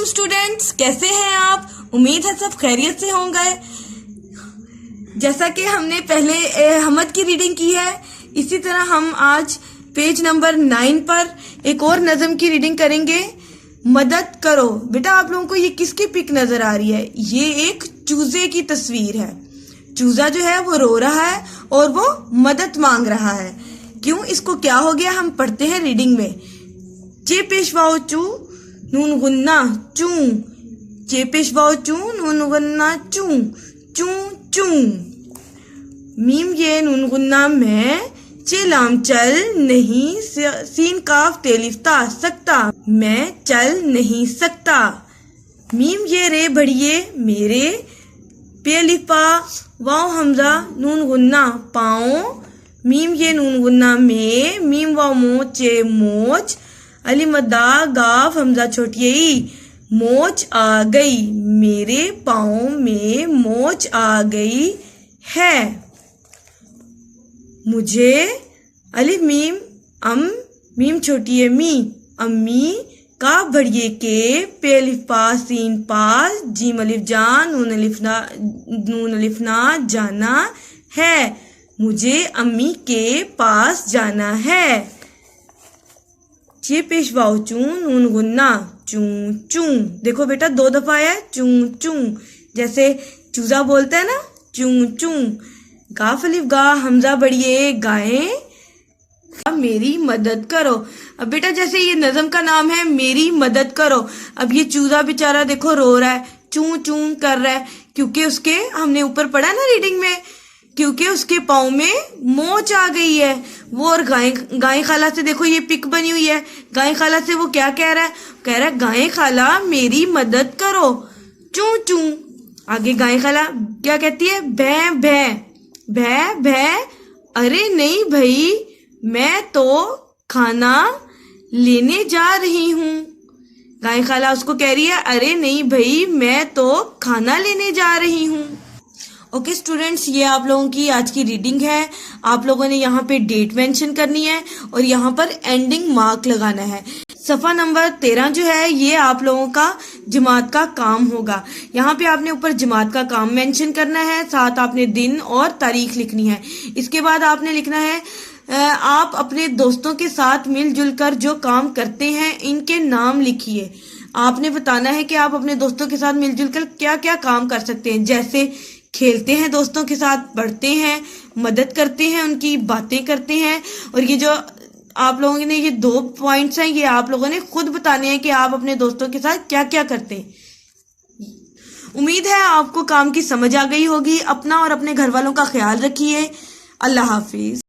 Students, कैसे हैं आप? उम्मीद है सब खैरियत से होंगे। जैसा कि हमने पहले हमद की रीडिंग की है, इसी तरह हम आज पेज नंबर 9 पर एक और नज़म की रीडिंग करेंगे। मदद करो। बेटा, आप लोगों को ये किसकी पिक नजर आ रही है? ये एक चूजे की तस्वीर है। चूजा जो है वो रो रहा है और वो मदद मांग रहा है। क्यों? इसको क्या हो गया? हम पढ़ते हैं रीडिंग में। चे पेशवाओ चू नून गुन्ना चू, चे पेशवाओ चू नून गुन्ना चू चू चू। मीम ये नून गुन्ना मैं, चे लाम चल नहीं, सीन काफ तेलिफ्ता सकता, मैं चल नहीं सकता। मीम ये रे बढ़िए मेरे, पे लिफा वाओ हमजा नून गुन्ना पाओ। मीम ये नून गुन्ना में, मीम वाओ मोचे मोच, अली मद्दा गाफ हमजा छोटी मोच आ गई, मेरे पाँव में मोच आ गई है। मुझे अलिफ मीम अम, मीम छोटी है मी, अम्मी का बढ़िए के, पे अलिफ पा सीन पास, जीम अलिफ जान नून अलिफ ना जाना है। मुझे अम्मी के पास जाना है। चे पेशवाओ चू नून गुन्ना चू चू। देखो बेटा, 2 दफा है चू चू, जैसे चूजा बोलता है ना, चू चू। गाफ अलिफ गा हमजा बढ़िए गाएं, अब मेरी मदद करो। अब बेटा, जैसे ये नज़म का नाम है मेरी मदद करो। अब ये चूजा बेचारा देखो रो रहा है, चू चू कर रहा है, क्योंकि उसके, हमने ऊपर पढ़ा ना रीडिंग में, क्योंकि उसके पाँव में मोच आ गई है। वो और गाय खाला से देखो ये पिक बनी हुई है। गाय खाला से वो क्या कह रहा है? कह रहा है गाय खाला मेरी मदद करो, चू चू। आगे गाय खाला क्या कहती है? भै भै भै भै। अरे नहीं भाई, मैं तो खाना लेने जा रही हूँ। गाय खाला उसको कह रही है, अरे नहीं भाई, मैं तो खाना लेने जा रही हूँ। ओके स्टूडेंट्स, ये आप लोगों की आज की रीडिंग है। आप लोगों ने यहाँ पे डेट मेंशन करनी है और यहाँ पर एंडिंग मार्क लगाना है। सफ़ा नंबर 13 जो है ये आप लोगों का जमात का काम होगा। यहाँ पे आपने ऊपर जमात का काम मेंशन करना है, साथ आपने दिन और तारीख लिखनी है। इसके बाद आपने लिखना है आप अपने दोस्तों के साथ मिलजुल कर जो काम करते हैं इनके नाम लिखिए। आपने बताना है कि आप अपने दोस्तों के साथ मिलजुल कर क्या क्या काम कर सकते हैं, जैसे खेलते हैं दोस्तों के साथ, पढ़ते हैं, मदद करते हैं, उनकी बातें करते हैं। और ये जो आप लोगों ने ये 2 पॉइंट्स हैं, ये आप लोगों ने खुद बताने हैं कि आप अपने दोस्तों के साथ क्या क्या करते हैं। उम्मीद है आपको काम की समझ आ गई होगी। अपना और अपने घर वालों का ख्याल रखिए। अल्लाह हाफिज।